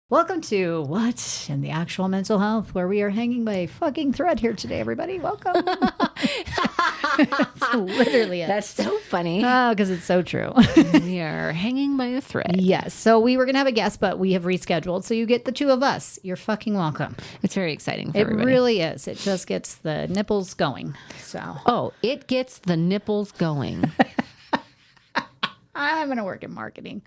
Welcome to What in the Actual Mental Health, where we are hanging by a fucking thread here today, everybody. Welcome. That's literally it. That's so funny. Oh, because it's so true. We are hanging by a thread. Yes. So we were going to have a guest, but we have rescheduled. So you get the two of us. You're fucking welcome. It's very exciting for It everybody. really is. It just gets the nipples going. So Oh, it gets the nipples going. I'm going to work in marketing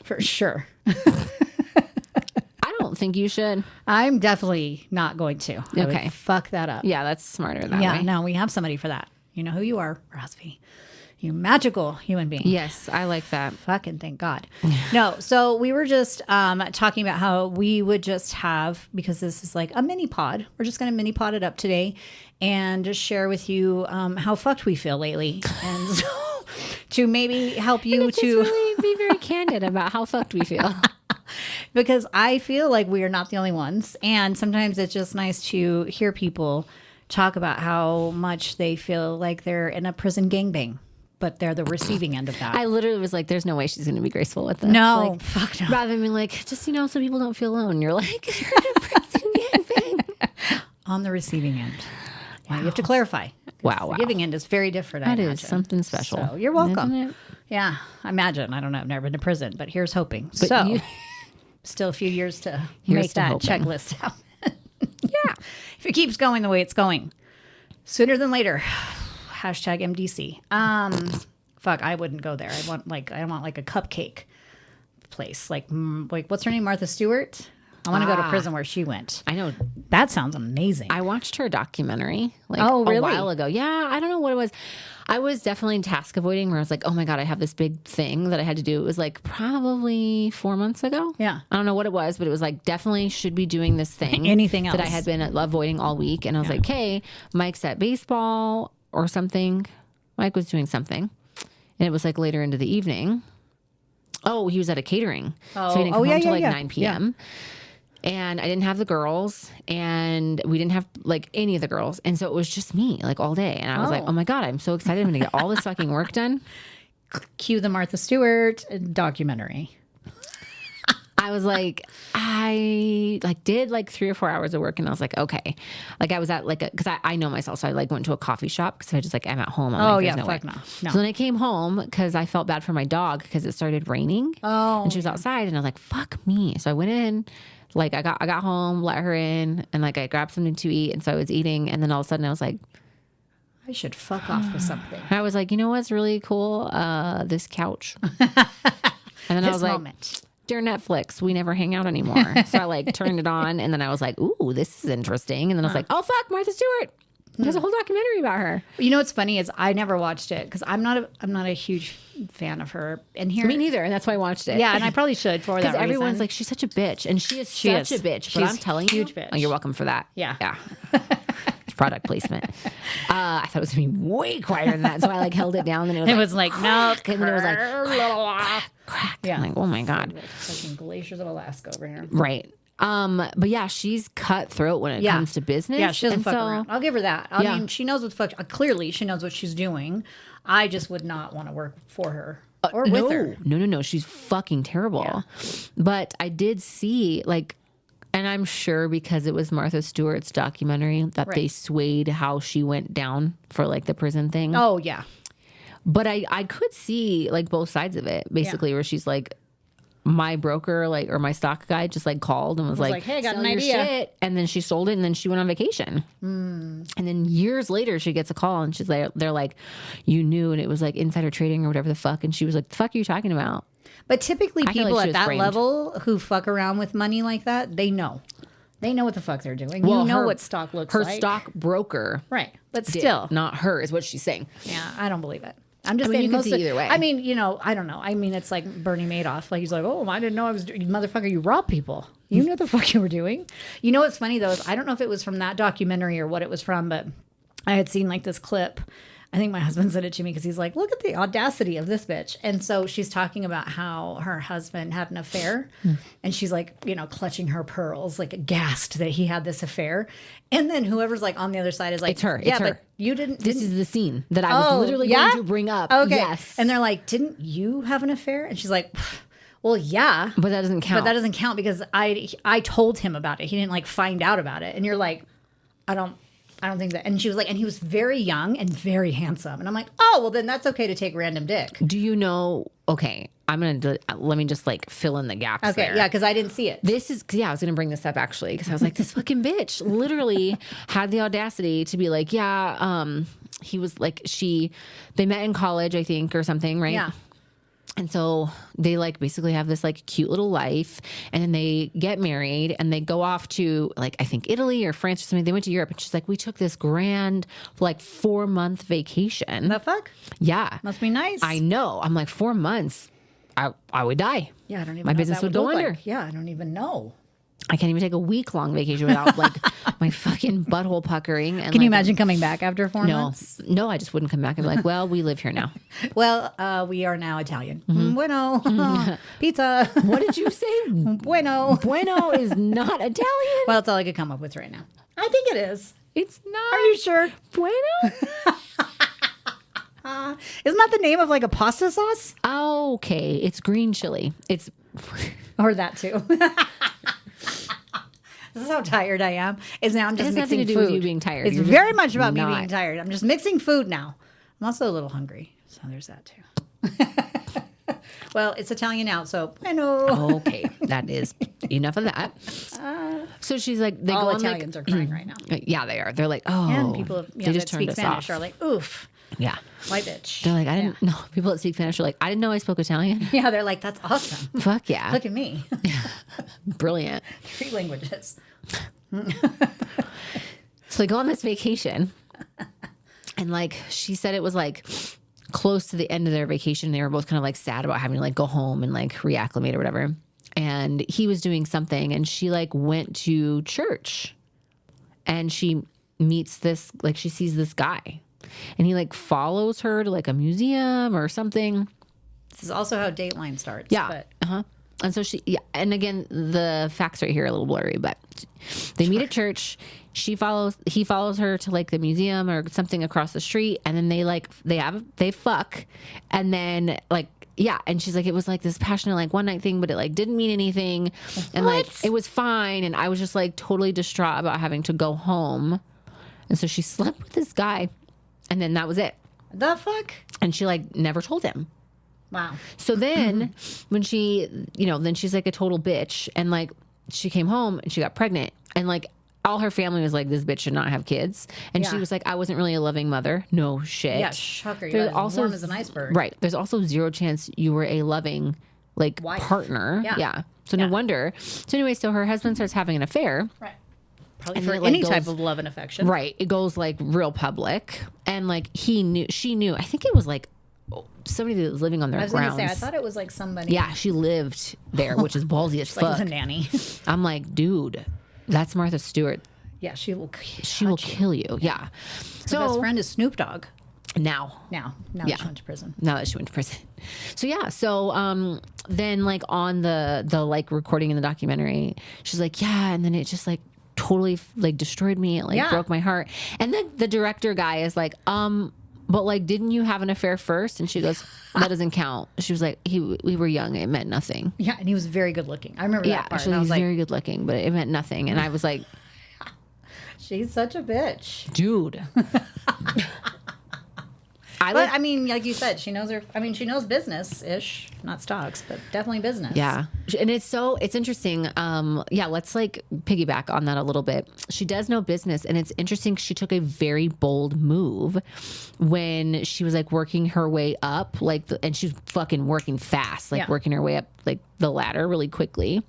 for sure. I don't think you should. I'm definitely not going to. I would fuck that up. Yeah, that's smarter that Yeah, way. no, we have somebody for that. You know who you are, Rosvi. You magical human being. Yes, I like that. Fucking thank God. No, so we were just talking about how we would just have, because this is like a mini pod, we're just going to mini pod it up today and just share with you how fucked we feel lately. And so to maybe help you to really be very candid about how fucked we feel. because I feel like we are not the only ones. And sometimes it's just nice to hear people talk about how much they feel like they're in a prison gangbang, but they're the receiving end of that. I literally was like, there's no way she's going to be graceful with this. No, Like, fuck no. rather than being like, just, so people don't feel alone. You're like, you're in a prison gangbang. On the receiving end. Wow. You have to clarify. Wow. The giving end is very different. That I is imagine. something special. So you're welcome. Isn't it? Yeah, I imagine. I don't know. I've never been to prison, but here's hoping. But so you- still a few years to Here's make to that hoping. checklist happen. Yeah. If it keeps going the way it's going, sooner than later. Hashtag MDC. Fuck, I wouldn't go there. I want like a cupcake place. Like what's her name? Martha Stewart? I want to go to prison where she went. I know. That sounds amazing. I watched her documentary like Oh, really? a while ago. Yeah, I don't know what it was. I was definitely task avoiding where I was like, oh my God, I have this big thing that I had to do. It was like probably 4 months ago. Yeah. I don't know what it was, but it was like definitely should be doing this thing. Anything else. That I had been avoiding all week. And I was like, hey, Mike's at baseball or something. Mike was doing something. And it was like later into the evening. Oh, he was at a catering. So he didn't come home until like 9 p.m. And I didn't have the girls, and we didn't have like any of the girls. And so it was just me like all day. And I was like, oh my God, I'm so excited. I'm going to get all this fucking work done. Cue the Martha Stewart documentary. I was like, I like did like 3 or 4 hours of work, and I was like, okay. Like I was at like because I know myself, so I like went to a coffee shop because I just like I'm at home. I'm like, there's no way. No. So then I came home because I felt bad for my dog because it started raining. Oh, and she was outside, and I was like, fuck me. So I went in. Like I got home, let her in, and like I grabbed something to eat, and so I was eating, and then all of a sudden I was like, I should fuck off with something. I was like, you know what's really cool? This couch. And then I was like, dear Netflix, we never hang out anymore. So I like turned it on, and then I was like, ooh, this is interesting. And then I was like, oh fuck, Martha Stewart. There's a whole documentary about her. You know what's funny is I never watched it because I'm not a huge fan of her. And here, Me neither, and that's why I watched it. Yeah, and I probably should for that Because reason. everyone's like, she's such a bitch, and she is such a bitch. But She's I'm telling you, huge bitch. oh, you're welcome for that. Yeah. It's product placement. I thought it was gonna be way quieter than that, so I like held it down, and it was like no, and then it was like crack. Yeah, I'm like, oh my God, fucking glaciers of Alaska over here. right. But yeah, she's cutthroat when it comes to business. Yeah, she doesn't fuck around. I'll give her that. I Yeah. mean, she knows what the fuck. Clearly, she knows what she's doing. I just would not want to work for her or with her. No. She's fucking terrible. But I did see like, and I'm sure because it was Martha Stewart's documentary that they swayed how she went down for like the prison thing. Oh yeah. But I could see like both sides of it basically, where she's like, my broker, like, or my stock guy just like called and was like, hey, I got sell an your idea. shit. And then she sold it, and then she went on vacation. And then years later she gets a call, and she's like, they're like, you knew, and it was like insider trading or whatever the fuck. And she was like, the fuck are you talking about? But typically I feel people like she at was that framed. level who fuck around with money like that, they know. They know what the fuck they're doing. Well, you know her- what stock looks Her like. stock broker Right. But did, still. not her, is what she's saying. Yeah, I don't believe it. I'm just I mean, saying you can most see either way. I mean, you know, I don't know. I mean, it's like Bernie Madoff. Like he's like, oh, I didn't know I was motherfucker. You rob people. You know what the fuck you were doing. You know what's funny though is I don't know if it was from that documentary or what it was from, but I had seen like this clip. I think my husband sent it to me because he's like, look at the audacity of this bitch. And so she's talking about how her husband had an affair. And she's like, you know, clutching her pearls, like aghast that he had this affair. And then whoever's like on the other side is like, It's her. Yeah, It's her. but you didn't. This is the scene that I was literally going to bring up. Okay. Yes. And they're like, didn't you have an affair? And she's like, Well, yeah. But that doesn't count. But that doesn't count because I told him about it. He didn't like find out about it. And you're like, I don't think that. And she was like, and he was very young and very handsome. And I'm like, oh, well, then that's okay to take random dick. Do you know? Okay, let me just like fill in the gaps. Okay, there. yeah, because I didn't see it. I was going to bring this up actually because I was like, this fucking bitch literally had the audacity to be like, he was like, they met in college, I think, or something, right? Yeah. And so they like basically have this like cute little life, and then they get married and they go off to like, I think Italy or France or something. They went to Europe, and she's like, we took this grand like 4-month vacation. The fuck? Yeah. Must be nice. I know. I'm like 4 months. I would die. Yeah, I don't even My know business what that would go look under. like. Yeah, I don't even know. I can't even take a week-long vacation without like my fucking butthole puckering. And Can you imagine coming back after 4 No, months? no, I just wouldn't come back and be like, well, we live here now. Well, we are now Italian. Bueno. Pizza. What did you say? Bueno. Bueno is not Italian. Well, that's all I could come up with right now. I think it is. It's not. Are you sure? Bueno? Isn't that the name of like a pasta sauce? Okay, it's green chili. It's Or that too. This is how tired I am. Is now I'm just has mixing nothing to do food. with you being tired. It's You're very just much about me not. being tired. I'm just mixing food now. I'm also a little hungry, so there's that too. Well, it's Italian now, so bueno. okay. That is enough of that. So she's like, they All go on Italians are crying right now. yeah, they are. They're like, oh, And people they that just speak turned us Spanish off. are like, oof, Yeah, white bitch. they're like, I didn't know. People that speak Spanish are like, I didn't know I spoke Italian. Yeah, they're like, that's awesome. Fuck yeah, Look at me. brilliant. 3 languages. So they go on this vacation, and like she said, it was like close to the end of their vacation. They were both kind of like sad about having to like go home and like reacclimate or whatever. And he was doing something, and she like went to church, and she meets this, like she sees this guy, and he like follows her to like a museum or something. This is also how Dateline starts. Yeah. But And so and again, the facts right here are a little blurry, but they meet at church. He follows her to like the museum or something across the street. And then they fuck. And then like, yeah. And she's like, it was like this passionate, like one night thing, but it like didn't mean anything. And like, it was fine. And I was just like totally distraught about having to go home. And so she slept with this guy, and then that was it. the fuck? And she like never told him. Wow. So then when she, then she's like a total bitch, and like she came home and she got pregnant, and like all her family was like, this bitch should not have kids. And she was like, I wasn't really a loving mother. No shit. Yeah, shocker. There's You're also warm as an iceberg. Right. There's also zero chance you were a loving like Wife. partner. Yeah. So no wonder. So anyway, so her husband starts having an affair. Right. Probably And for then it, like, any type goes- of love and affection. Right. It goes like real public. And like she knew. I think it was like somebody that was living on their I was grounds. going to say, I thought it was like somebody. Yeah, she lived there, which is ballsy as Like it was fuck. a nanny. I'm like, dude, that's Martha Stewart. Yeah, she will Kill you. Yeah. So best friend is Snoop Dogg. Now Now Yeah. that she went to prison. that she went to prison. So yeah, so then like on the like recording in the documentary, she's like, yeah, and then it just like totally like destroyed me. It like broke my heart. And then the director guy is like, but like, didn't you have an affair first? And she goes, that doesn't count. She was like, we were young. It meant nothing. Yeah, and he was very good looking. I remember that part. She And I was was like, very good looking, but it meant nothing. And I was like, she's such a bitch. dude. But I mean, like you said, she knows she knows business-ish, not stocks, but definitely business. Yeah. And it's interesting. Let's like piggyback on that a little bit. She does know business, and it's interesting. She took a very bold move when she was like working her way up, and she's fucking working fast, working her way up like the ladder really quickly.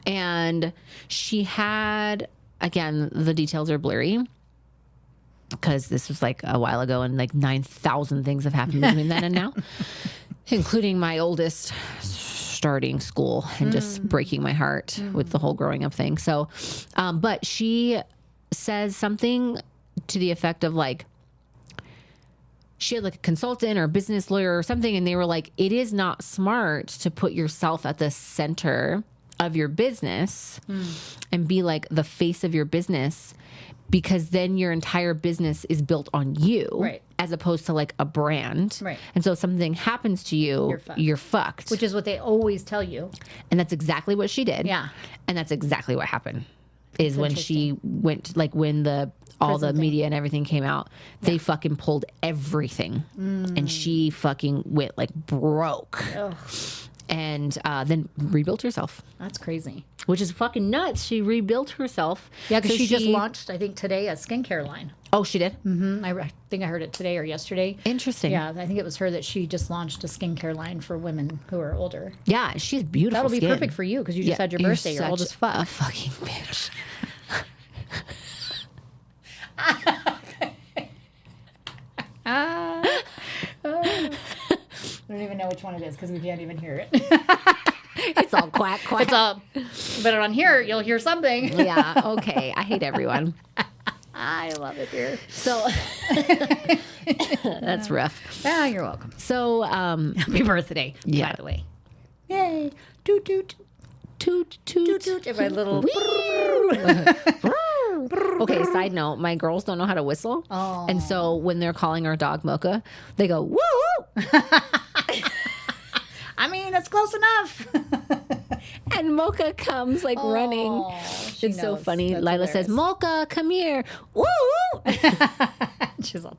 And she had, again, the details are blurry, because this was like a while ago, and like 9,000 things have happened between then and now, including my oldest starting school and just breaking my heart with the whole growing up thing. So, but she says something to the effect of like, she had like a consultant or a business lawyer or something, and they were like, it is not smart to put yourself at the center of your business and be like the face of your business, because then your entire business is built on you. Right. as opposed to like a brand. Right. And so if something happens to you, you're fucked. Which is what they always tell you. And that's exactly what she did. Yeah. And that's exactly what happened. Is when she went, like when all the media and everything came out, they fucking pulled everything. And she fucking went like broke. Ugh. And then rebuilt herself. That's crazy. Which is fucking nuts. She rebuilt herself. Yeah, because she just launched, I think today, a skincare line. Oh, she did? Mm-hmm. I think I heard it today or yesterday. Interesting. Yeah, I think it was her that she just launched a skincare line for women who are older. Yeah, she's beautiful. That'll be skin. perfect for you because you just had your birthday. You're old as fuck. A fucking bitch. I don't even know which one it is because we can't even hear it. It's all quack, quack. It's all, but on here, you'll hear something. Yeah, okay. I hate everyone. I love it here. So that's rough. Ah, you're welcome. So happy birthday, by the way. Yay. Toot, toot. Toot, toot. Toot, toot. My little... Okay, side note, my girls don't know how to whistle. Oh. And so when they're calling our dog Mocha, they go, woo! I mean, it's close enough. And Mocha comes like running. It's so funny. That's Lila hilarious. Says, Mocha, come here. Woo! She's all...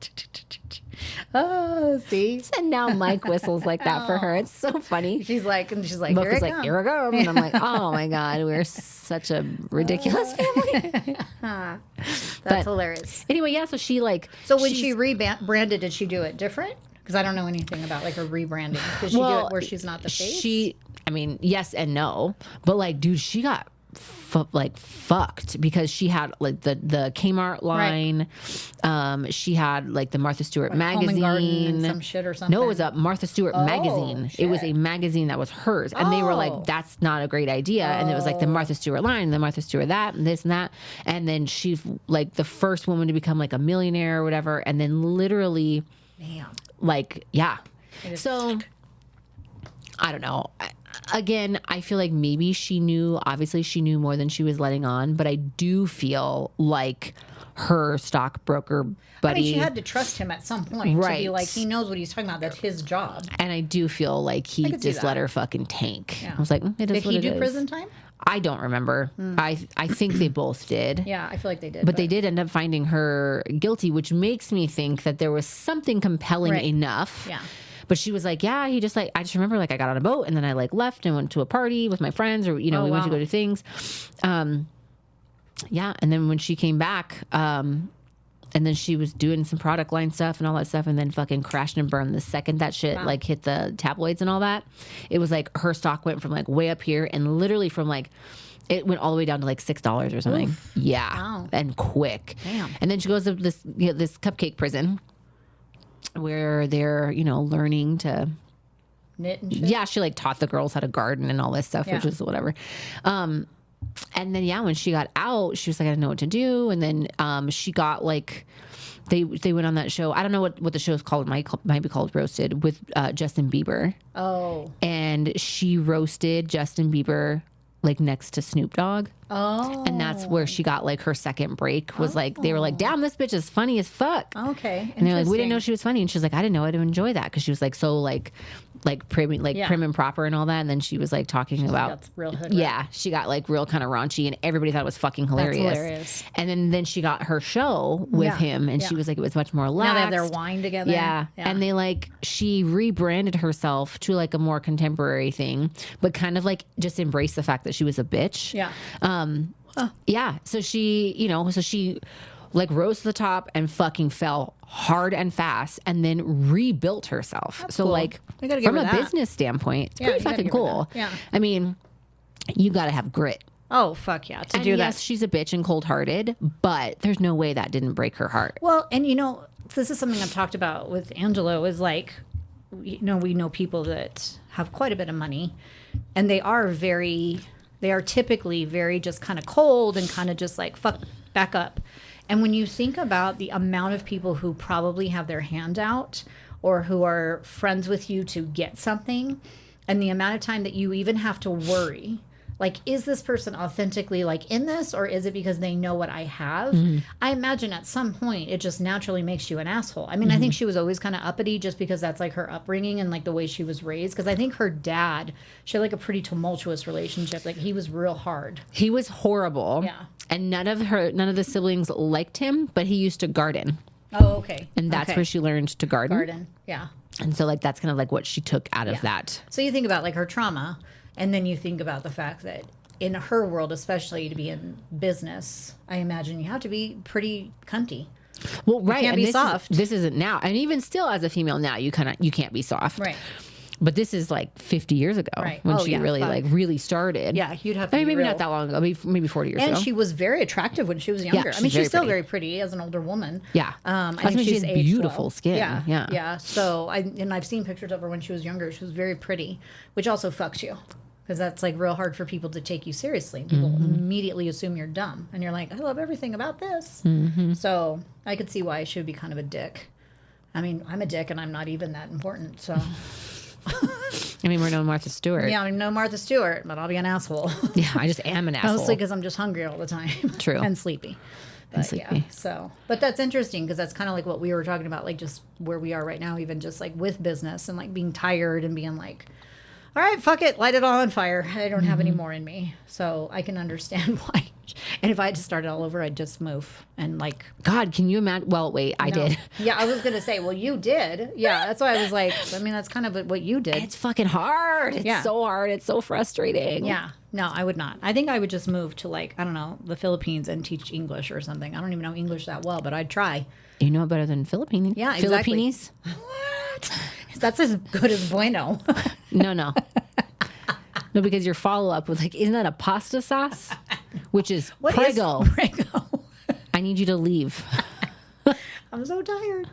Oh, see? And now Mike whistles like that for her. It's so funny. She's like, Mocha's like, here I come. And I'm like, oh my God, we're such a ridiculous family. That's hilarious. Anyway, yeah, so she like... So when she rebranded, did she do it different? Because I don't know anything about like her rebranding. Did she do it where she's not the face? I mean, yes and no. But like, dude, she got fucked because she had like the Kmart line. Right. She had like the Martha Stewart magazine. Home and Garden and some shit or something. No, it was a Martha Stewart magazine. Shit. It was a magazine that was hers. And they were like, that's not a great idea. And it was like the Martha Stewart line, the Martha Stewart that, and this and that. And then she's like the first woman to become like a millionaire or whatever. And then literally, like, yeah. So, I don't know. Again, I feel like maybe obviously she knew more than she was letting on, but I do feel like her stockbroker buddy. I mean, she had to trust him at some point to be like, he knows what he's talking about. That's his job. And I do feel like he just let her fucking tank. Yeah. I was like, it is what it is. Did he do prison time? I don't remember. I think they both did. Yeah, I feel like they did. But they did end up finding her guilty, which makes me think that there was something compelling enough. Yeah. But she was like, yeah, he just like, I just remember like I got on a boat and then I like left and went to a party with my friends or, we went to go do things. Yeah. And then when she came back, and then she was doing some product line stuff and all that stuff and then fucking crashed and burned the second that shit like hit the tabloids and all that. It was like her stock went from like way up here and literally from like, it went all the way down to like $6 or something. Oof. Yeah. Wow. And quick. Damn. And then she goes to this cupcake prison where they're, learning to knit and shit. Yeah, she like taught the girls how to garden and all this stuff, which is whatever. And then when she got out, she was like, I didn't know what to do. And then she got like they went on that show. I don't know what the show is called. It might be called Roasted with Justin Bieber. Oh. And she roasted Justin Bieber like next to Snoop Dogg. Oh. And that's where she got like her second break was like, they were like, damn, this bitch is funny as fuck. Okay. And they're like, we didn't know she was funny. And she's like, I didn't know how to enjoy that. Cause she was like, so like prim and proper and all that. And then she was like talking about real hood. Yeah. She got like real kind of raunchy and everybody thought it was fucking hilarious. That's hilarious. And then she got her show with him and she was like, it was much more relaxed. Now they have their wine together. Yeah. And they she rebranded herself to like a more contemporary thing, but kind of like just embraced the fact that she was a bitch. Yeah. Yeah. So she like rose to the top and fucking fell hard and fast and then rebuilt herself. That's so cool. Like from a business standpoint, it's pretty fucking cool. Yeah. I mean, you got to have grit. Oh, fuck yeah. To do that. Yes, she's a bitch and cold hearted, but there's no way that didn't break her heart. Well, and this is something I've talked about with Angelo is like, we know people that have quite a bit of money and they are typically very just kind of cold and kind of just like, fuck, back up. And when you think about the amount of people who probably have their hand out or who are friends with you to get something and the amount of time that you even have to worry Like, is this person authentically like in this, or is it because they know what I have? I imagine at some point it just naturally makes you an asshole. I mean, I think she was always kind of uppity just because that's like her upbringing and like the way she was raised. Because I think her dad, she had like a pretty tumultuous relationship. Like, he was real hard. He was horrible. Yeah. And none of the siblings liked him, but he used to garden. Oh, okay. And that's where she learned to garden. Yeah. And so like that's kind of like what she took out of that. So you think about like her trauma, and then you think about the fact that in her world, especially to be in business, I imagine you have to be pretty cunty. Well, right. You can't be soft. This isn't now. And even still as a female now, you can't be soft. Right. But this is like 50 years ago when she really started. Yeah, you'd have to maybe real. not that long ago, maybe 40 years ago. And she was very attractive when she was younger. I mean, she's still very pretty as an older woman. Yeah. I think she has beautiful skin. Yeah. So I've seen pictures of her when she was younger. She was very pretty, which also fucks you. Because that's like real hard for people to take you seriously. People immediately assume you're dumb. And you're like, I love everything about this. So I could see why I should be kind of a dick. I mean, I'm a dick and I'm not even that important. So... I mean, we're no Martha Stewart. Yeah, I'm no Martha Stewart, but I'll be an asshole. Yeah, I just am an asshole. Mostly because I'm just hungry all the time. True. And sleepy. Yeah, so, but that's interesting because that's kind of like what we were talking about, like just where we are right now, even just like with business and like being tired and being like, all right, fuck it, light it all on fire. I don't have any more in me. So I can understand why. And if I had to start it all over, I'd just move and like. God, can you imagine? Well, wait, I did. Yeah, I was going to say, well, you did. Yeah, that's why I was like, I mean, that's kind of what you did. It's fucking hard. It's so hard. It's so frustrating. Yeah. No, I would not. I think I would just move to like, I don't know, the Philippines and teach English or something. I don't even know English that well, but I'd try. You know it better than Filipino. Yeah, exactly. Philippines? What? That's as good as bueno. No. No, because your follow-up was like, isn't that a pasta sauce? Which is what prego. Is prego? I need you to leave. I'm so tired.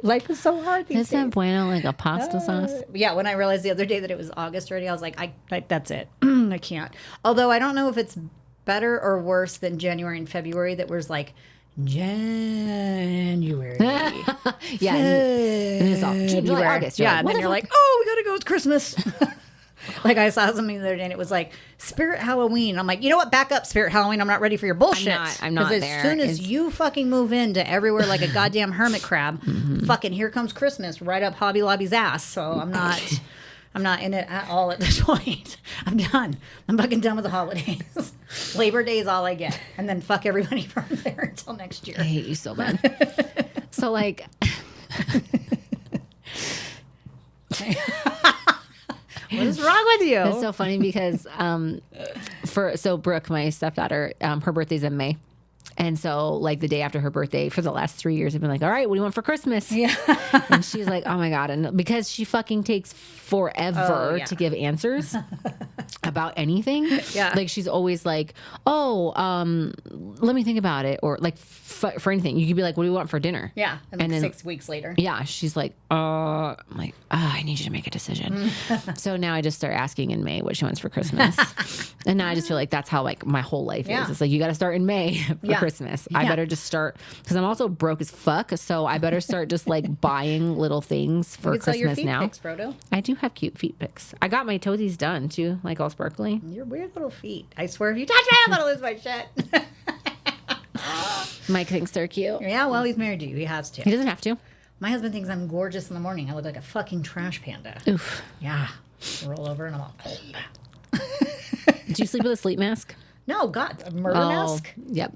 Life is so hard these days. Isn't bueno like a pasta sauce? Yeah, when I realized the other day that it was August already, I was like, that's it. I can't. Although I don't know if it's better or worse than January and February that was like, January. Yeah. And it's all July, August. Yeah, and then you're like, oh, we got to go. It's Christmas. Like I saw something the other day and it was like Spirit Halloween. I'm like, you know what? Back up, Spirit Halloween. I'm not ready for your bullshit. I'm not there. As soon as you fucking move into everywhere like a goddamn hermit crab, fucking here comes Christmas right up Hobby Lobby's ass. So I'm not in it at all at this point. I'm done. I'm fucking done with the holidays. Labor Day is all I get. And then fuck everybody from there until next year. I hate you so bad. So like... What is wrong with you? It's so funny because Brooke, my stepdaughter, her birthday's in May. And so like the day after her birthday for the last 3 years, I've been like, all right, what do you want for Christmas? Yeah. And she's like, oh my God. And because she fucking takes forever to give answers about anything. Yeah. Like she's always like, let me think about it. Or like for anything, you could be like, what do you want for dinner? Yeah. And then 6 weeks later. Yeah. She's like, I'm like, I need you to make a decision. So now I just start asking in May what she wants for Christmas. And now I just feel like that's how like my whole life is. It's like, you got to start in May for Christmas. I better just start, because I'm also broke as fuck. So I better start just like buying little things for Christmas sell your feet now. Pics, Frodo. I do have cute feet pics. I got my toesies done too, like all sparkly. Your weird little feet. I swear if you touch me, I'm going to lose my shit. Mike thinks they're cute. Yeah, well, he's married to you. He has to. He doesn't have to. My husband thinks I'm gorgeous in the morning. I look like a fucking trash panda. Oof. Yeah. Roll over and I'm all... Did you sleep with a sleep mask? No, God. A murder mask? Yep.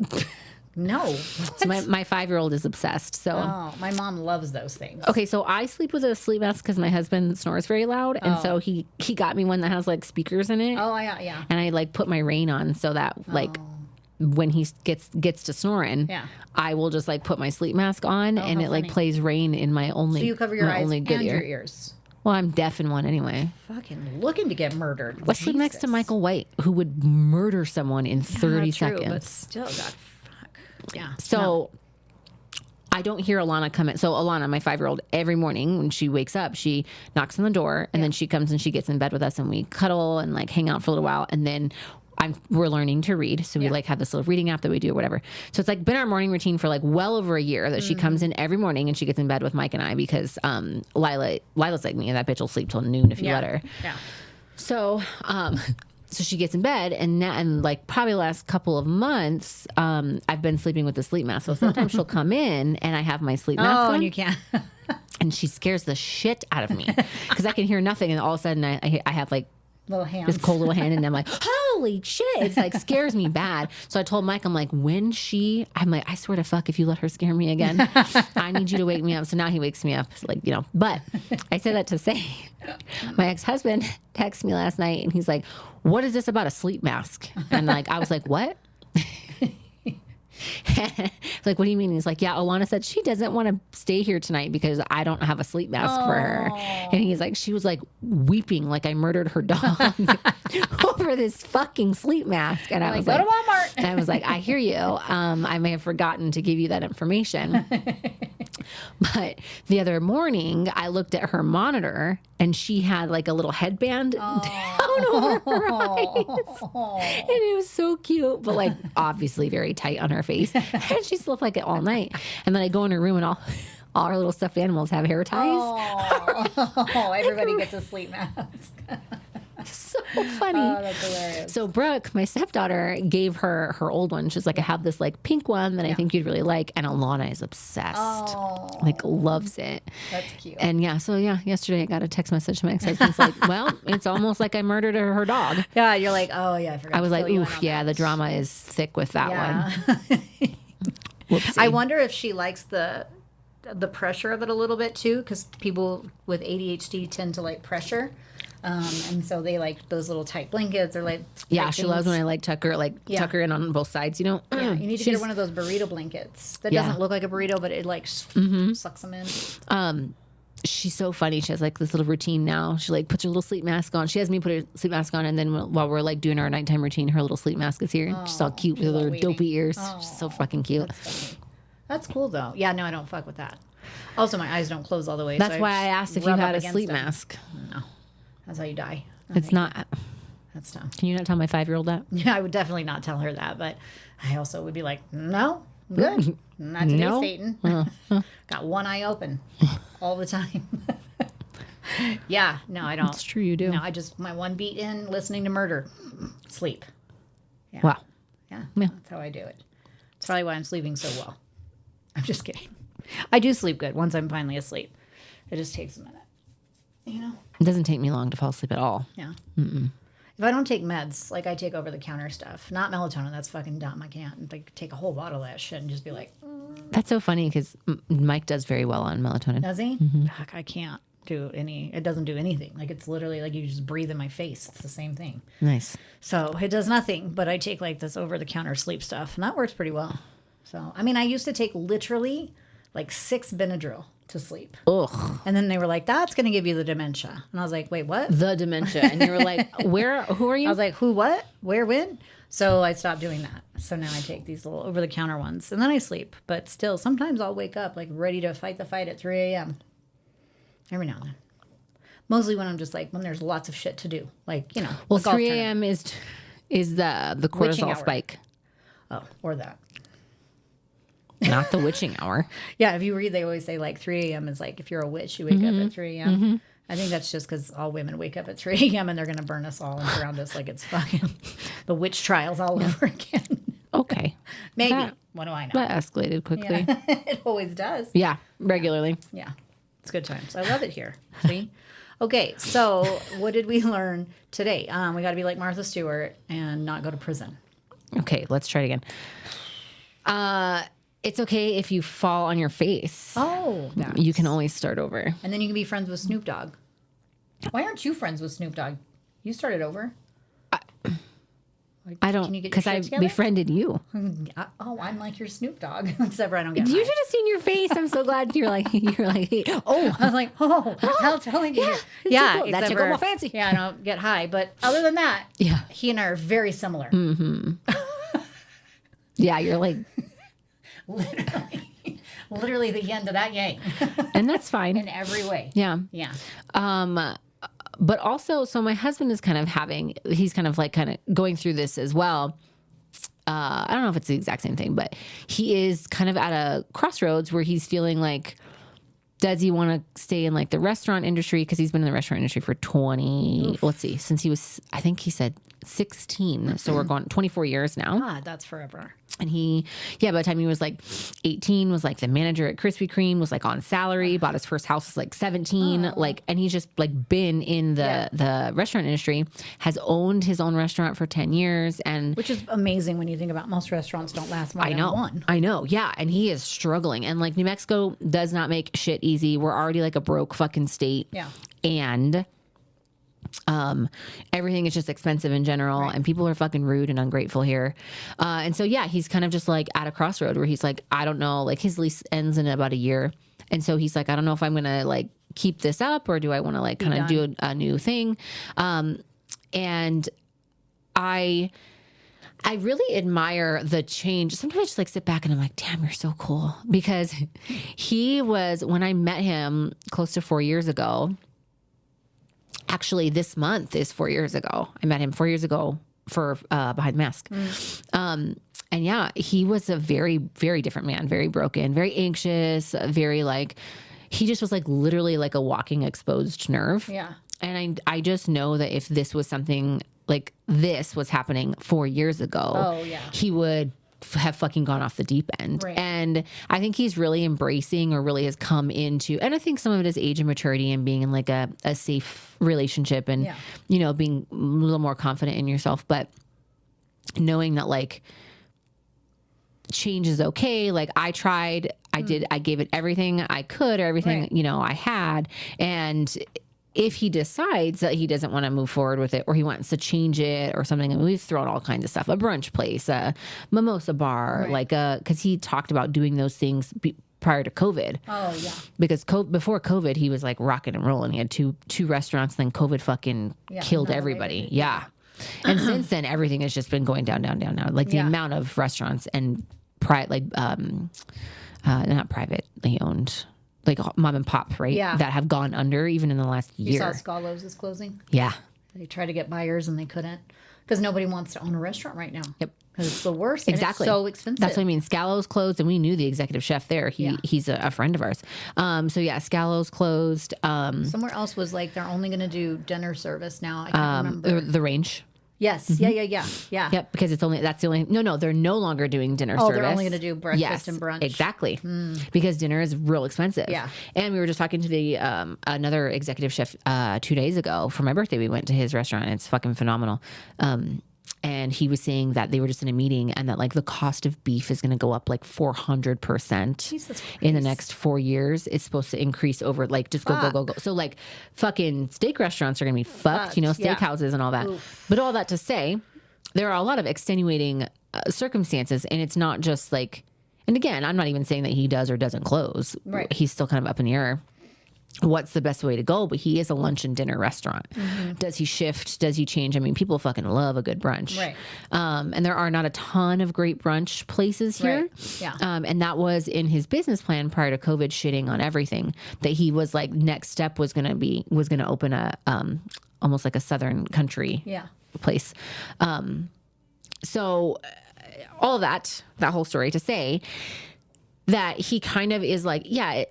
No. So my 5-year-old is obsessed. So my mom loves those things. Okay, so I sleep with a sleep mask because my husband snores very loud, and so he got me one that has like speakers in it. Oh yeah. And I like put my Rain on so that like when he gets to snoring, I will just like put my sleep mask on, and it like plays Rain in my only. So you cover your eyes only and good your ear. ears. Well, I'm deaf in one anyway. Fucking looking to get murdered. Let's sleep next to Michael White, who would murder someone in 30 seconds. But still, God, fuck. Yeah. So I don't hear Alana come in. So Alana, my 5-year-old, every morning when she wakes up, she knocks on the door, and then she comes and she gets in bed with us, and we cuddle and like hang out for a little while, and then we're learning to read. So we like have this little reading app that we do or whatever. So it's like been our morning routine for like well over a year that she comes in every morning and she gets in bed with Mike and I because Lila's like me and that bitch will sleep till noon if you let her. Yeah. So so she gets in bed, and now, and like probably the last couple of months, I've been sleeping with the sleep mask. So sometimes she'll come in and I have my sleep mask on. and you can't. And she scares the shit out of me because I can hear nothing. And all of a sudden I have like Little hands. this cold little hand, and I'm like, holy shit. It's like scares me bad. So I told Mike, I'm like, I'm like, I swear to fuck, if you let her scare me again, I need you to wake me up. So now he wakes me up. So like, you know, but I say that to say my ex-husband texted me last night and he's like, what is this about a sleep mask? And like, I was like, what? Like, what do you mean? He's like, yeah, Alana said she doesn't want to stay here tonight because I don't have a sleep mask for her. And he's like, she was like weeping like I murdered her dog over this fucking sleep mask. And I was go like, to Walmart. And I was like, I hear you. I may have forgotten to give you that information. But the other morning, I looked at her monitor and she had like a little headband down over her eyes. And it was so cute, but like obviously very tight on her face. And she slept like it all night. And then I go in her room and all her little stuffed animals have hair ties. Everybody gets a sleep mask. So funny. Oh, that's hilarious. So Brooke, my stepdaughter, gave her old one. She's like, I have this like pink one that I think you'd really like. And Alana is obsessed. Like loves it. That's cute. And yesterday I got a text message from my ex-husband. It's like, well, it's almost like I murdered her dog. Yeah, you're like, oh yeah, I forgot. I was to like, fill you in oof, on yeah, that. the drama is thick with that one. Whoopsie. I wonder if she likes the pressure of it a little bit too, because people with ADHD tend to like pressure. And so they like those little tight blankets or like she loves when I like tuck her in on both sides, you know. Yeah, you need to get her one of those burrito blankets that doesn't look like a burrito, but it like sucks them in. She's so funny. She has like this little routine now. She like puts her little sleep mask on. She has me put her sleep mask on, and then while we're like doing our nighttime routine, her little sleep mask is here. She's all cute with her dopey ears. She's so fucking cute. That's cool though. Yeah, no, I don't fuck with that. Also, my eyes don't close all the way. That's so why I asked if you had a sleep mask. No, that's how you die. It's not. That's tough. Can you not tell my 5-year-old that? Yeah, I would definitely not tell her that, but I also would be like, no, good. Not today, No. Satan. Got one eye open all the time. Yeah, no, I don't. It's true, you do. No, I just, my one beat in, listening to murder, sleep. Yeah. Wow. Yeah, Yeah. that's how I do it. It's probably why I'm sleeping so well. I'm just kidding. I do sleep good once I'm finally asleep. It just takes a minute. You know? It doesn't take me long to fall asleep at all. Yeah. If I don't take meds, like I take over-the-counter stuff, not melatonin, that's fucking dumb. I can't like take a whole bottle of that shit and just be like, That's so funny because Mike does very well on melatonin. does he? Fuck, I can't do any. It doesn't do anything. Like it's literally like you just breathe in my face. It's the same thing. Nice. So it does nothing. But I take like this over-the-counter sleep stuff, and that works pretty well. So I mean, I used to take literally like 6 Benadryl to sleep. Ugh. And then they were like, that's going to give you the dementia. And I was like, wait, what? The dementia. And you were like, who are you? I was like, who, what, where, when? So I stopped doing that. So now I take these little over-the-counter ones, and then I sleep. But still, sometimes I'll wake up like ready to fight the fight at 3 a.m. Every now and then. Mostly when I'm just like, when there's lots of shit to do. Like, you know. Well, the golf 3 tournament. a.m. is the Witching cortisol hour. spike. Oh, or that. Not the witching hour. Yeah, if you read, they always say like 3 a.m. is like if you're a witch, you wake up at 3 a.m. I think that's just because all women wake up at 3 a.m. and they're going to burn us all and surround us like it's fucking the witch trials all over again. Okay. Maybe. That- What do I know? That escalated quickly. Yeah. It always does. Yeah, regularly. Yeah. It's good times. I love it here. See? Okay, so what did we learn today? We got to be like Martha Stewart and not go to prison. Okay, let's try it again. It's okay if you fall on your face. Oh. You can always start over. And then you can be friends with Snoop Dogg. Why aren't you friends with Snoop Dogg? You started over. I don't, Can you get your because I shit together? befriended you. Oh, I'm like your Snoop Dogg. Except for I don't get You high. should have seen your face. I'm so glad you're like, oh, I was like, oh, how telling you. Yeah, except that's for- more fancy. Yeah, I don't get high. But other than that, Yeah. he and I are very similar. Yeah, you're like, Literally the yin to that yang and that's fine. in every way. Yeah. Yeah. But also, so my husband is kind of going through this as well. I don't know if it's the exact same thing, but he is kind of at a crossroads where he's feeling like, does he want to stay in like the restaurant industry? Because he's been in the restaurant industry for since he was, I think he said 16. So we're going 24 years now. God, that's forever. And by the time he was like 18, was like the manager at Krispy Kreme, was like on salary, bought his first house, was like 17. Like, and he's just like been in the restaurant industry, has owned his own restaurant for 10 years. And which is amazing when you think about most restaurants don't last more than one. I know. Yeah. And he is struggling. And like New Mexico does not make shit easy. We're already like a broke fucking state. Yeah. And everything is just expensive in general, and people are fucking rude and ungrateful here. And so, he's kind of just like at a crossroad where he's like, I don't know, like his lease ends in about a year. And so he's like, I don't know if I'm going to like keep this up or do I want to like kind of do a new thing. And I really admire the change. Sometimes I just like sit back and I'm like, damn, you're so cool. Because he was, when I met him close to 4 years ago, actually, this month is 4 years ago. I met him 4 years ago for Behind the Mask. And he was a very, very different man, very broken, very anxious, very like, he just was like literally like a walking exposed nerve. Yeah. And I just know that if this was something like this was happening 4 years ago, he would have fucking gone off the deep end. Right. And I think he's really embracing, or really has come into, and I think some of it is age and maturity and being in like a safe relationship and, being a little more confident in yourself, but knowing that like change is okay. Like I tried, I gave it everything I could, or everything, I had. And if he decides that he doesn't want to move forward with it, or he wants to change it or something, and we've thrown all kinds of stuff, a brunch place, a mimosa bar, because he talked about doing those things prior to COVID. Oh yeah. Because before COVID, he was like rocking and rolling. He had two restaurants, then COVID fucking killed everybody. Yeah. And since then, everything has just been going down, down, down, down. Like the amount of restaurants and not privately owned, like mom and pop, right? Yeah. That have gone under even in the last year. You saw Scallo's is closing? Yeah. They tried to get buyers and they couldn't, because nobody wants to own a restaurant right now. Yep. Because it's the worst. Exactly. And it's so expensive. That's what I mean. Scallo's closed, and we knew the executive chef there. He's a friend of ours. Scallo's closed. Somewhere else was like they're only going to do dinner service now. I can't remember. The Range. Yes. Mm-hmm. Yeah. Yep. Because that's the only. No, they're no longer doing dinner service. They're only going to do breakfast and brunch. Exactly. Because dinner is real expensive. Yeah. And we were just talking to the another executive chef 2 days ago for my birthday. We went to his restaurant. It's fucking phenomenal. And he was saying that they were just in a meeting, and that like the cost of beef is going to go up like 400% in the next 4 years. It's supposed to increase over like just go. So like fucking steak restaurants are going to be fucked, steakhouses and all that. Oof. But all that to say, there are a lot of extenuating circumstances, and it's not just like, and again, I'm not even saying that he does or doesn't close. Right. He's still kind of up in the air. What's the best way to go? But he is a lunch and dinner restaurant. Mm-hmm. Does he shift? Does he change? I mean, people fucking love a good brunch. Right. And there are not a ton of great brunch places here. Right. Yeah. And that was in his business plan prior to COVID, shitting on everything, that he was like, next step was going to open a, almost like a Southern country place. So all of that whole story to say that he kind of is like,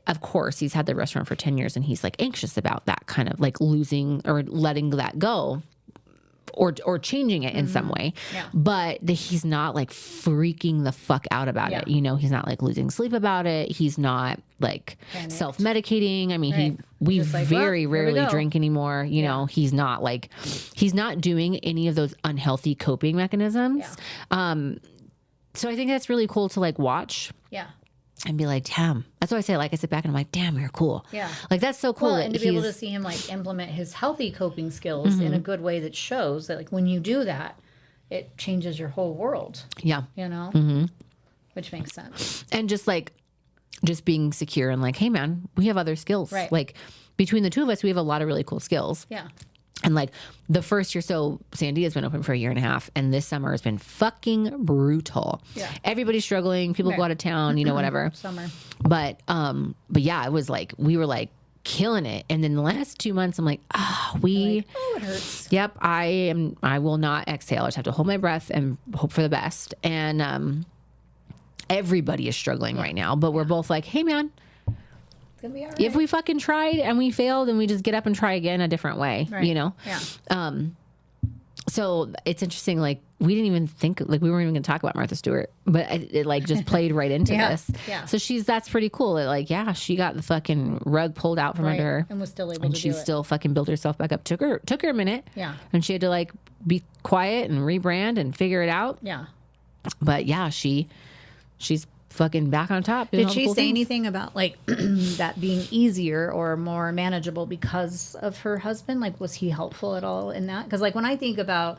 of course, he's had the restaurant for 10 years and he's like anxious about that kind of like losing or letting that go or changing it in some way. Yeah. But he's not like freaking the fuck out about it. He's not like losing sleep about it. He's not like self-medicating. I mean, we like, very rarely drink anymore. He's not doing any of those unhealthy coping mechanisms. Yeah. So I think that's really cool to like watch. Yeah. And be like, damn. That's why I say, like, I sit back and I'm like, damn, you're cool. Yeah. Like, that's so cool. Well, and to be able to see him, like, implement his healthy coping skills in a good way that shows that, like, when you do that, it changes your whole world. Yeah. Which makes sense. And just being secure and like, hey, man, we have other skills. Right. Like, between the two of us, we have a lot of really cool skills. Yeah. And like the first year, so Sandy has been open for 1.5 years, and this summer has been fucking brutal. Yeah. Everybody's struggling. People go out of town, whatever. Summer. But yeah, it was like, we were like killing it. And then the last 2 months, I'm like, it hurts. Yep. I will not exhale. I just have to hold my breath and hope for the best. And, everybody is struggling right now, but we're both like, hey man, gonna be all right. If we fucking tried and we failed, and we just get up and try again a different way, right. Yeah. So it's interesting. Like we didn't even think, like we weren't even going to talk about Martha Stewart, but it like just played right into this. Yeah. So that's pretty cool. It, like, yeah, she got the fucking rug pulled out from under her and was still able and to she do it. still fucking built herself back up. Took her a minute. Yeah. And she had to like be quiet and rebrand and figure it out. Yeah. But yeah, she's fucking back on top. Did she say anything about like that being easier or more manageable because of her husband? Like, was he helpful at all in that? Because like when I think about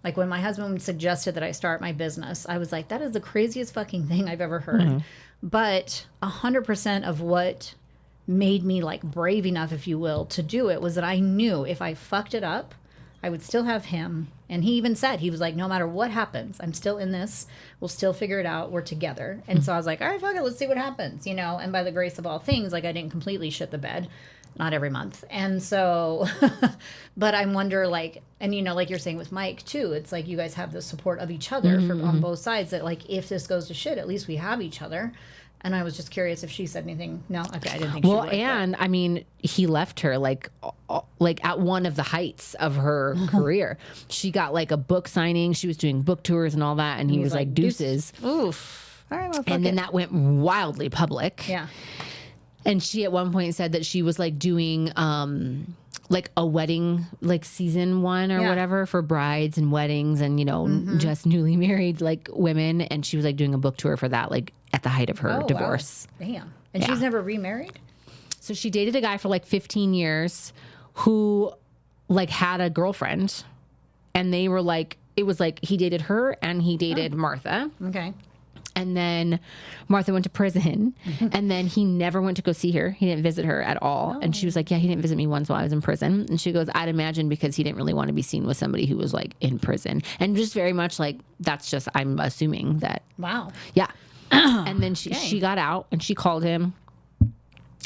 like when my husband suggested that I start my business, I was like, that is the craziest fucking thing I've ever heard. Mm-hmm. But 100% of what made me like brave enough, if you will, to do it was that I knew if I fucked it up, I would still have him. And he even said, he was like, no matter what happens, I'm still in this. We'll still figure it out. We're together. And so I was like, all right, fuck it. Let's see what happens, you know? And by the grace of all things, like I didn't completely shit the bed, not every month. And so, but I wonder like, and you know, like you're saying with Mike too, it's like you guys have the support of each other on both sides that like, if this goes to shit, at least we have each other. And I was just curious if she said anything. No, okay, I didn't think she would. Well, and I mean, he left her like at one of the heights of her career. She got like a book signing. She was doing book tours and all that. And he was like, deuces. Oof. All right, well, fuck and then it. that went wildly public. Yeah. And she at one point said that she was like doing like a wedding, like season 1 or whatever for brides and weddings and, you know, just newly married like women. And she was like doing a book tour for that, like at the height of her divorce. Wow. Damn. And she's never remarried? So she dated a guy for like 15 years who like had a girlfriend and they were like, it was like he dated her and he dated Martha. Okay. And then Martha went to prison and then he never went to go see her. He didn't visit her at all. And she was like, yeah, he didn't visit me once while I was in prison. And she goes, I'd imagine because he didn't really want to be seen with somebody who was like in prison. And just very much like, that's just, I'm assuming that. Wow. Yeah. And then she got out and she called him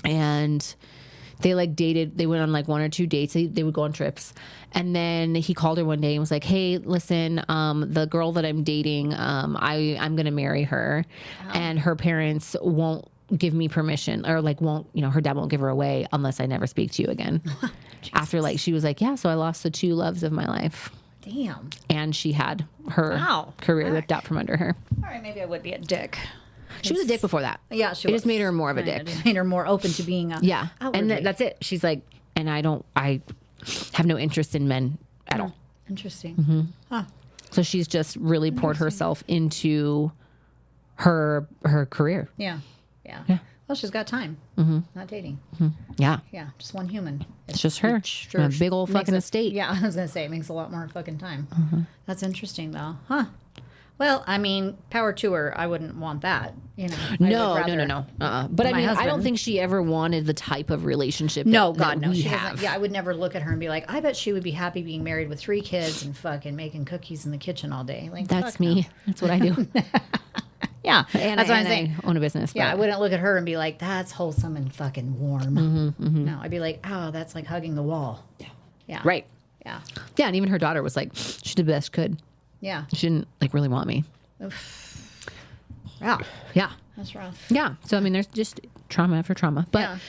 and they like dated. They went on like 1 or 2 dates. They would go on trips. And then he called her one day and was like, hey, listen, the girl that I'm dating, I'm going to marry her and her parents won't give me permission or like won't, you know, her dad won't give her away unless I never speak to you again. After like, she was like, yeah, so I lost the 2 loves of my life. Damn. And she had her career ripped out from under her. All right, maybe I would be a dick. She was a dick before that. Yeah, she was. It just made her more of a dick. It made her more open to being a... Yeah. And that's it. She's like, and I have no interest in men at all. Interesting. Mm-hmm. Huh. So she's just really poured herself into her career. Yeah. Well, she's got time. Not dating. Yeah. Yeah, just one human. It's just her. A big old fucking estate. Yeah, I was going to say, it makes a lot more fucking time. That's interesting, though. Huh. Well, I mean, power to her. I wouldn't want that. You know. No. But I mean, I don't think she ever wanted the type of relationship. No. She doesn't. Yeah, I would never look at her and be like, I bet she would be happy being married with 3 kids and fucking making cookies in the kitchen all day. Like, that's me. No. That's what I do. Yeah, and that's what I'm saying. I own a business. Yeah, I wouldn't look at her and be like, that's wholesome and fucking warm. No, I'd be like, oh, that's like hugging the wall. Yeah. Right. Yeah. Yeah, and even her daughter was like, she did the best she could. Yeah. She didn't like really want me. Wow. Yeah. That's rough. Yeah. So I mean, there's just trauma after trauma, but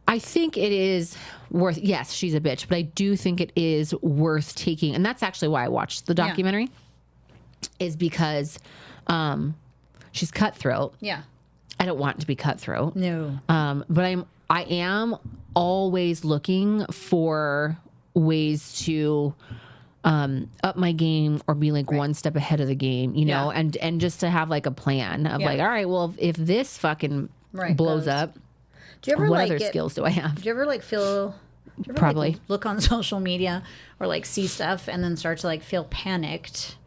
I think it is worth. Yes, she's a bitch, but I do think it is worth taking, and that's actually why I watched the documentary. Is because she's cutthroat. Yeah. I don't want to be cutthroat. No. But I am always looking for ways to up my game or be like one step ahead of the game, you know, and just to have like a plan of like, all right, well, if this fucking blows up, do you ever what other skills do I have? Do you ever like feel... Probably like, look on social media or like see stuff and then start to like feel panicked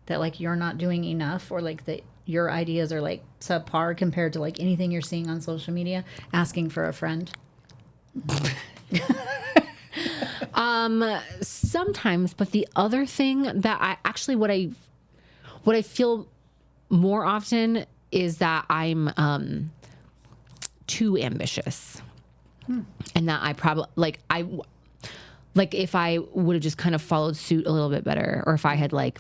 that like you're not doing enough or like that your ideas are like subpar compared to like anything you're seeing on social media, asking for a friend? Sometimes, but the other thing that I actually what I feel more often is that I'm too ambitious. And that I probably like if I would have just kind of followed suit a little bit better, or if I had like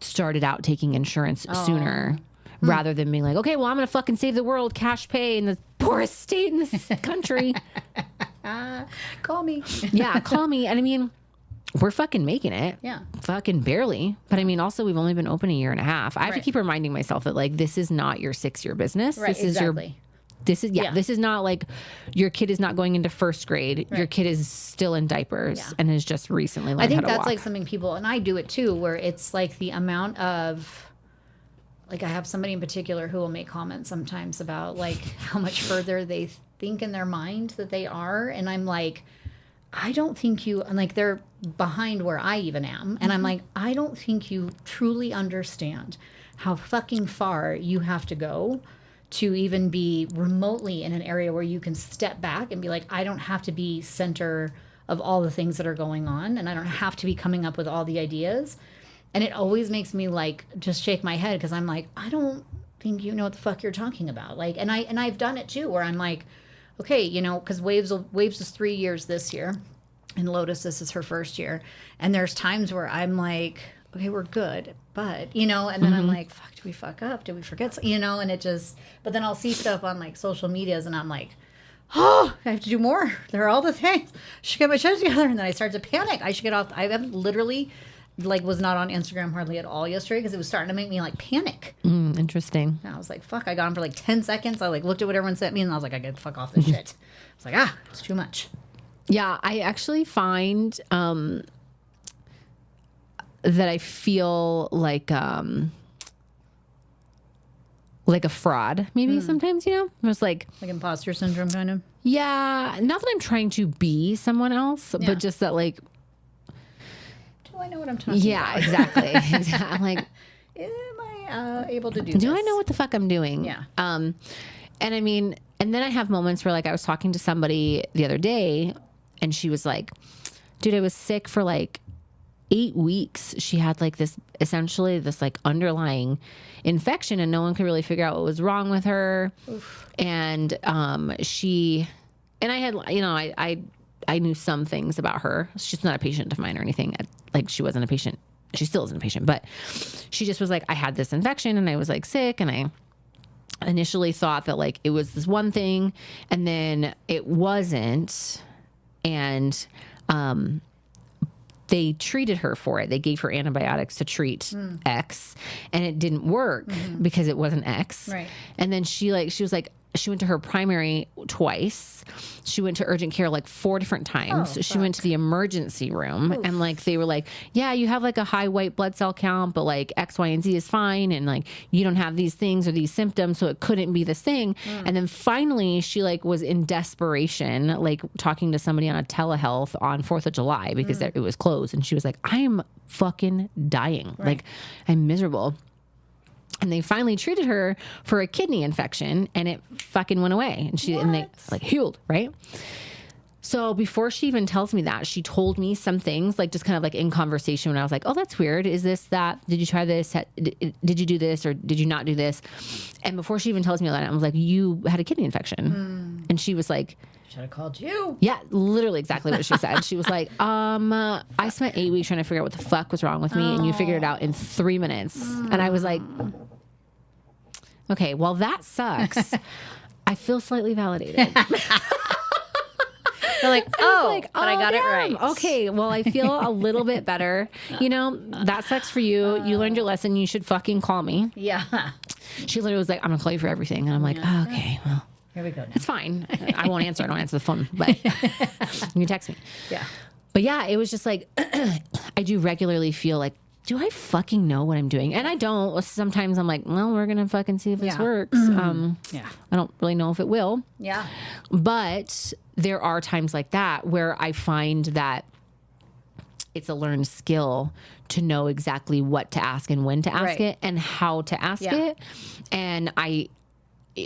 started out taking insurance sooner rather than being like, okay, well, I'm going to fucking save the world, cash pay in the poorest state in this country. Call me. Yeah, call me. And I mean, we're fucking making it. Yeah. Fucking barely. But I mean, also, we've only been open a year and a half. I have to keep reminding myself that, like, this is not your 6-year business. Right, This is this is not like your kid is not going into first grade. Right. Your kid is still in diapers and has just recently learned how to walk. I think that's like something people, and I do it too, where it's like the amount of, like, I have somebody in particular who will make comments sometimes about like how much further they think in their mind that they are. And I'm like, I don't think you, and like they're behind where I even am. And I'm like, I don't think you truly understand how fucking far you have to go to even be remotely in an area where you can step back and be like, I don't have to be center of all the things that are going on, and I don't have to be coming up with all the ideas. And it always makes me like just shake my head, because I'm like, I don't think you know what the fuck you're talking about. Like, and I've done it too, where I'm like, okay, you know, because Waves is 3 years this year, and Lotus, this is her first year, and there's times where I'm like, okay, we're good, but, you know, and then I'm like, fuck, did we fuck up? Did we forget? You know, and it just, but then I'll see stuff on like social medias and I'm like, oh, I have to do more. There are all the things. I should get my shit together. And then I start to panic. I should get off. I have literally like was not on Instagram hardly at all yesterday because it was starting to make me like panic. Interesting. And I was like, fuck, I got on for like 10 seconds. I like looked at what everyone sent me and I was like, I gotta fuck off this shit. I was like, it's too much. Yeah, I actually find that I feel like a fraud, maybe sometimes, you know? It was like imposter syndrome, kind of. Yeah, not that I'm trying to be someone else, but just that, like, do I know what I'm talking about? Yeah, exactly. I'm like, am I able to do this? Do I know what the fuck I'm doing? Yeah. And I mean, and then I have moments where, like, I was talking to somebody the other day, and she was like, dude, I was sick for like 8 weeks. She had like this, essentially this like underlying infection, and no one could really figure out what was wrong with her. Oof. And I had, you know, I knew some things about her. She's not a patient of mine or anything. Like, she wasn't a patient. She still isn't a patient, but she just was like, I had this infection and I was like sick, and I initially thought that like it was this one thing, and then it wasn't. And they treated her for it. They gave her antibiotics to treat X, and it didn't work because it wasn't X. Right. And then she went to her primary twice. She went to urgent care like 4 different times. She went to the emergency room. Oof. And like they were like, yeah, you have like a high white blood cell count, but like X, Y, and Z is fine, and like you don't have these things or these symptoms, so it couldn't be this thing. And then finally she like was in desperation, like talking to somebody on a telehealth on 4th of July because it was closed, and she was like, I am fucking dying. Right. Like, I'm miserable. And they finally treated her for a kidney infection, and it fucking went away. And they like healed, right? So before she even tells me that, she told me some things, like just kind of like in conversation, when I was like, oh, that's weird. Is this that? Did you try this? Did you do this, or did you not do this? And before she even tells me that, I was like, you had a kidney infection. And she was like, should have called you. Yeah, literally exactly what she said. She was like, I spent 8 weeks trying to figure out what the fuck was wrong with me, and you figured it out in 3 minutes. And I was like, okay, well, that sucks. I feel slightly validated. They're like, but I got it right. Okay, well, I feel a little bit better. You know, that sucks for you. You learned your lesson. You should fucking call me. Yeah. She literally was like, I'm going to call you for everything. And I'm like, oh, okay, well. Here we go. It's fine. I won't answer. I don't answer the phone, but you can text me. Yeah. But yeah, it was just like, I do regularly feel like, do I fucking know what I'm doing? And I don't. Sometimes I'm like, well, we're going to fucking see if this works. I don't really know if it will. Yeah. But there are times like that where I find that it's a learned skill to know exactly what to ask and when to ask it and how to ask it. And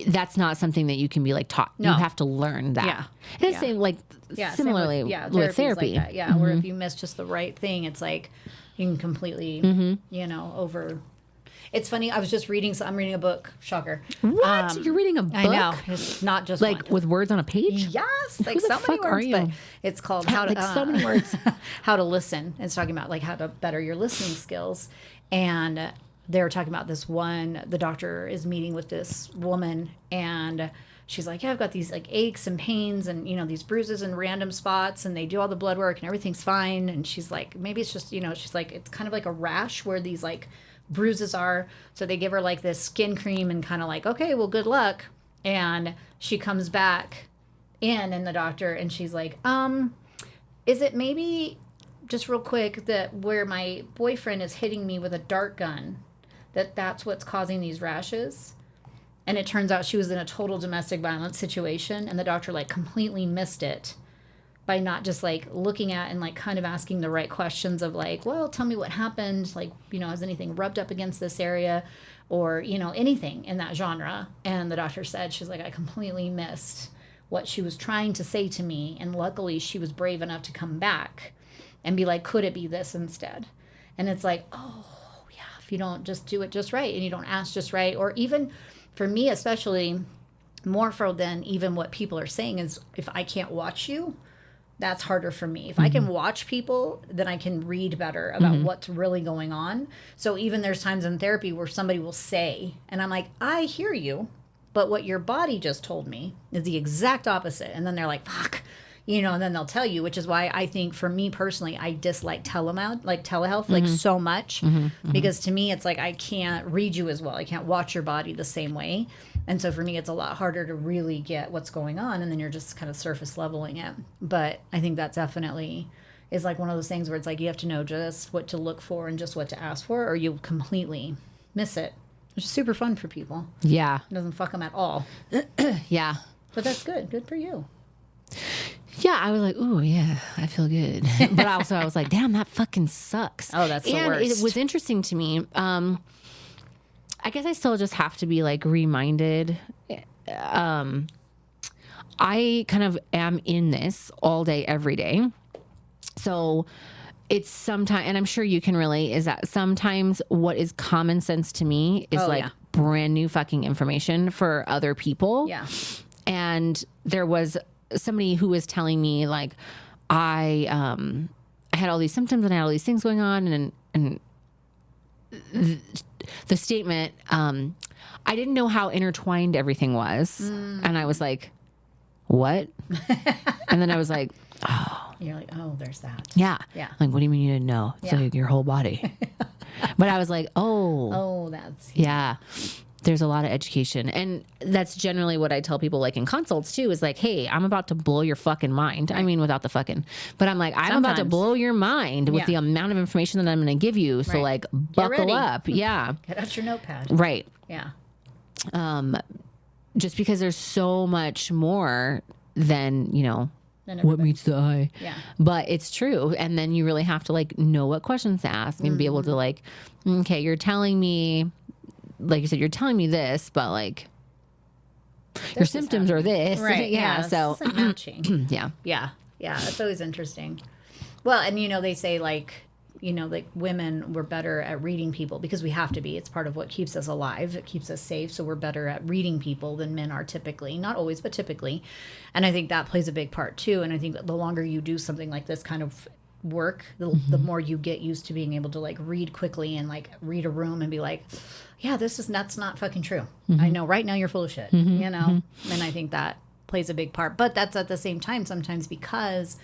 that's not something that you can be like taught. No. You have to learn that. Yeah. And the same, like, similarly with therapy. Like that. Where if you miss just the right thing, it's like you can completely, you know, over. It's funny. I was just reading. I'm reading a book. Shocker. What? You're reading a book? I know. It's not just like one. With words on a page. Yes. Like so many words. Are you? But it's called How to. So many words. How to Listen. It's talking about like how to better your listening skills. And they were talking about this one. The doctor is meeting with this woman, and she's like, yeah, I've got these like aches and pains and, you know, these bruises in random spots, and they do all the blood work and everything's fine. And she's like, maybe it's just, you know, she's like, it's kind of like a rash where these like bruises are. So they give her like this skin cream and kind of like, okay, well, good luck. And she comes back in the doctor, and she's like, is it maybe just real quick that where my boyfriend is hitting me with a dart gun, that's what's causing these rashes? And it turns out she was in a total domestic violence situation, and the doctor like completely missed it by not just like looking at and like kind of asking the right questions of like, well, tell me what happened. Like, you know, has anything rubbed up against this area, or, you know, anything in that genre? And the doctor said, she's like, I completely missed what she was trying to say to me. And luckily she was brave enough to come back and be like, could it be this instead? And it's like, oh yeah, if you don't just do it just right and you don't ask just right, or even for me, especially more so than even what people are saying, is if I can't watch you, that's harder for me. If I can watch people, then I can read better about what's really going on. So even there's times in therapy where somebody will say, and I'm like, I hear you, but what your body just told me is the exact opposite. And then they're like, fuck, you know, and then they'll tell you, which is why I think for me personally, I dislike telehealth like so much, because to me, it's like, I can't read you as well. I can't watch your body the same way. And so for me, it's a lot harder to really get what's going on. And then you're just kind of surface leveling it. But I think that definitely is like one of those things where it's like, you have to know just what to look for and just what to ask for, or you completely miss it. Which is super fun for people. Yeah. It doesn't fuck them at all. Yeah. But that's good. Good for you. Yeah, I was like, ooh, yeah, I feel good. But also I was like, damn, that fucking sucks. Oh, that's the worst. And it was interesting to me. I guess I still just have to be like reminded. I kind of am in this all day, every day. So it's sometimes, and I'm sure you can relate, is that sometimes what is common sense to me is brand new fucking information for other people. Yeah. And there was somebody who was telling me like, I had all these symptoms and I had all these things going on, and the statement, I didn't know how intertwined everything was. And I was like, what? And then I was like, oh. You're like, oh, there's that. Yeah. Yeah. Like, what do you mean you didn't know? It's like your whole body. But I was like, oh. Oh, that's. Yeah. There's a lot of education. And that's generally what I tell people, like in consults too, is like, hey, I'm about to blow your fucking mind. I mean, without the fucking, but I'm like, I'm about to blow your mind with the amount of information that I'm going to give you. So like, buckle up. Yeah. Get out your notepad. Right. Yeah. Just because there's so much more than, you know, what meets the eye. Yeah. But it's true. And then you really have to like know what questions to ask and be able to like, okay, you're telling me, like you said, you're telling me this, but like your symptoms are this. Right. Yeah. So it's matching. Yeah. Yeah. Yeah. It's always interesting. Well, and you know, they say like, you know, like women, we're better at reading people because we have to be. It's part of what keeps us alive. It keeps us safe. So we're better at reading people than men are typically. Not always, but typically. And I think that plays a big part too. And I think that the longer you do something like this kind of work, the more you get used to being able to like read quickly and like read a room and be like, yeah, that's not fucking true. I know right now you're full of shit, you know? And I think that plays a big part. But that's at the same time sometimes because,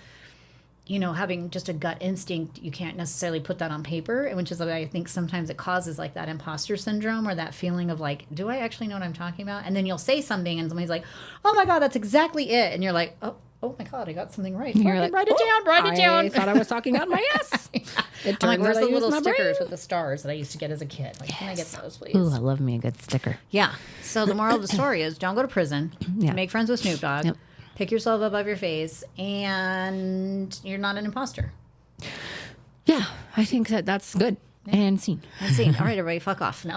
you know, having just a gut instinct, you can't necessarily put that on paper, which is what I think sometimes it causes like that imposter syndrome or that feeling of like, do I actually know what I'm talking about? And then you'll say something and somebody's like, oh my God, that's exactly it. And you're like, oh my God, I got something right. You're like, write it down. I thought I was talking out my ass. I'm like, where's the little stickers with the stars that I used to get as a kid? Like, can I get those, please? Ooh, I love me a good sticker. Yeah. So the moral of the story is don't go to prison. Yeah. Make friends with Snoop Dogg. Yep. Pick yourself above your face, and you're not an imposter. Yeah, I think that's good. And scene. And scene. All right, everybody, fuck off. No.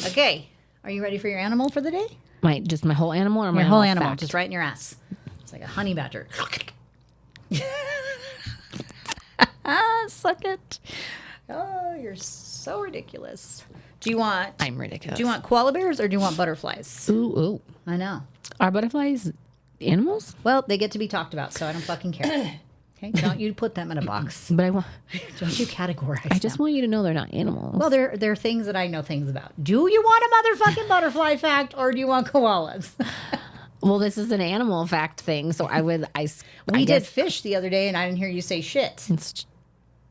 Okay. Are you ready for your animal for the day? Just my whole animal or my your whole animal? fact? Just right in your ass. It's like a honey badger. Suck it. Oh, you're so ridiculous. I'm ridiculous. Do you want koala bears or do you want butterflies? Ooh. I know. Are butterflies animals? Well, they get to be talked about, so I don't fucking care. Okay, don't you put them in a box. But Don't you categorize I just want you to know they're not animals. Well, they're things that I know things about. Do you want a motherfucking butterfly fact, or do you want koalas? Well, this is an animal fact thing, so We did fish the other day, and I didn't hear you say shit.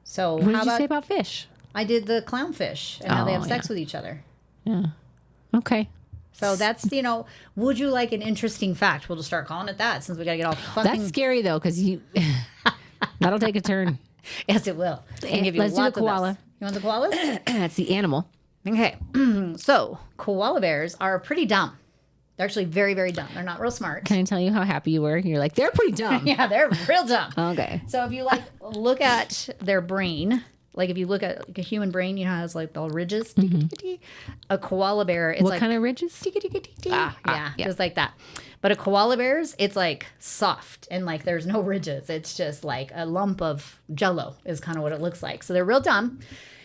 So what did you say about fish? I did the clownfish and how they have sex with each other. Yeah. Okay. So that's, would you like an interesting fact? We'll just start calling it that since we got to get all fucking... That's scary, though, because that'll take a turn. Yes, it will. Let's do the koala. You want the koalas? That's the animal. Okay. So koala bears are pretty dumb. They're actually very, very dumb. They're not real smart. Can I tell you how happy you were? You're like, they're pretty dumb. Yeah, they're real dumb. Okay. So if you look at their brain, like if you look at a human brain, you know how it has like the ridges. Mm-hmm. A koala bear, it's what kind of ridges? Yeah, just like that. But a koala bear's, it's like soft and like there's no ridges. It's just like a lump of jello is kind of what it looks like. So they're real dumb.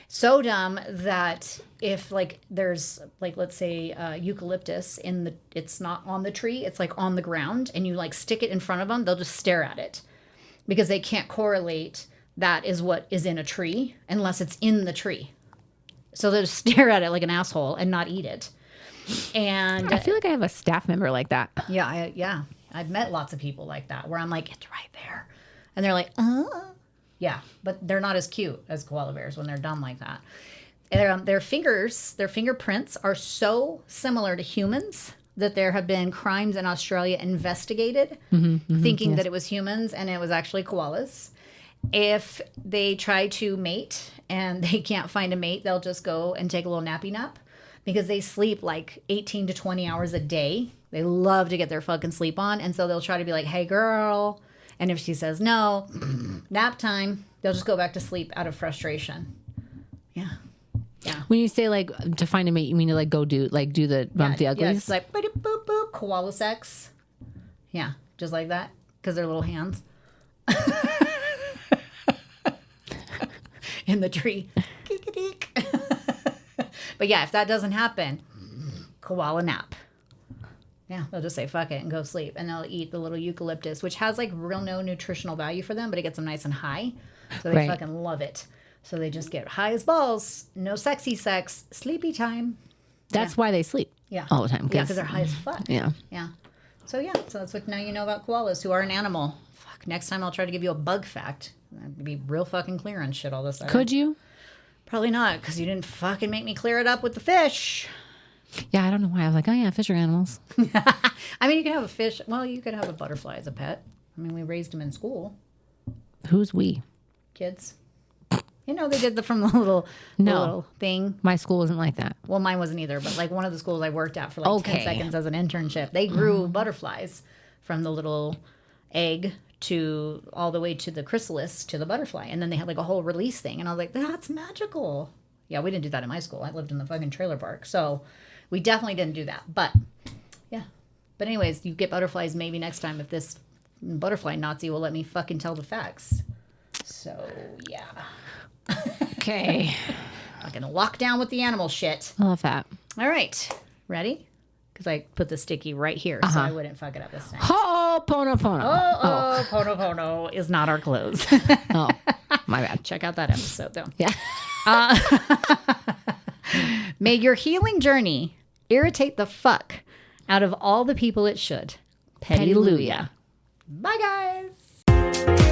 So dumb that if like there's like, let's say eucalyptus it's not on the tree, it's like on the ground, and you like stick it in front of them, they'll just stare at it because they can't correlate that is what is in a tree unless it's in the tree. So they'll just stare at it like an asshole and not eat it. And I feel like I have a staff member like that. Yeah. I've met lots of people like that where I'm like, it's right there. And they're like, Yeah, but they're not as cute as koala bears when they're dumb like that. Their fingerprints are so similar to humans that there have been crimes in Australia investigated thinking that it was humans and it was actually koalas. If they try to mate and they can't find a mate, they'll just go and take a little nappy nap because they sleep like 18 to 20 hours a day. They love to get their fucking sleep on. And so they'll try to be like, hey, girl. And if she says no, nap time, they'll just go back to sleep out of frustration. Yeah. Yeah. When you say like to find a mate, you mean to like go do the bump the uglies? Yeah, it's like boop, boop, boop, koala sex. Yeah, just like that because they're little hands. In the tree. But yeah, if that doesn't happen, koala nap. Yeah, they'll just say fuck it and go sleep. And they'll eat the little eucalyptus, which has like real no nutritional value for them, but it gets them nice and high. So they fucking love it. So they just get high as balls, no sexy sex, sleepy time. That's why they sleep all the time. Yeah, because they're high as fuck. Yeah. Yeah. So that's what now you know about koalas, who are an animal. Fuck, next time I'll try to give you a bug fact. I'd be real fucking clear on shit all this time. Could you? Probably not, because you didn't fucking make me clear it up with the fish. Yeah, I don't know why. I was like, oh yeah, fish are animals. I mean, you can have a fish. Well, you could have a butterfly as a pet. I mean, we raised them in school. Who's we? Kids. You know, they did from the little thing. My school wasn't like that. Well, mine wasn't either, but like one of the schools I worked at for like 10 seconds as an internship, they grew butterflies from the little egg to all the way to the chrysalis to the butterfly. And then they had like a whole release thing. And I was like, that's magical. Yeah, we didn't do that in my school. I lived in the fucking trailer park. So we definitely didn't do that. But yeah. But anyways, you get butterflies maybe next time if this butterfly Nazi will let me fucking tell the facts. So yeah. Okay. Fucking lock down with the animal shit. I love that. All right. Ready? Because I put the sticky right here so I wouldn't fuck it up this time. Oh, Pono Pono. Oh, Pono Pono is not our clothes. Oh, my bad. Check out that episode though. Yeah. May your healing journey irritate the fuck out of all the people it should. Petty-luya. Bye, guys.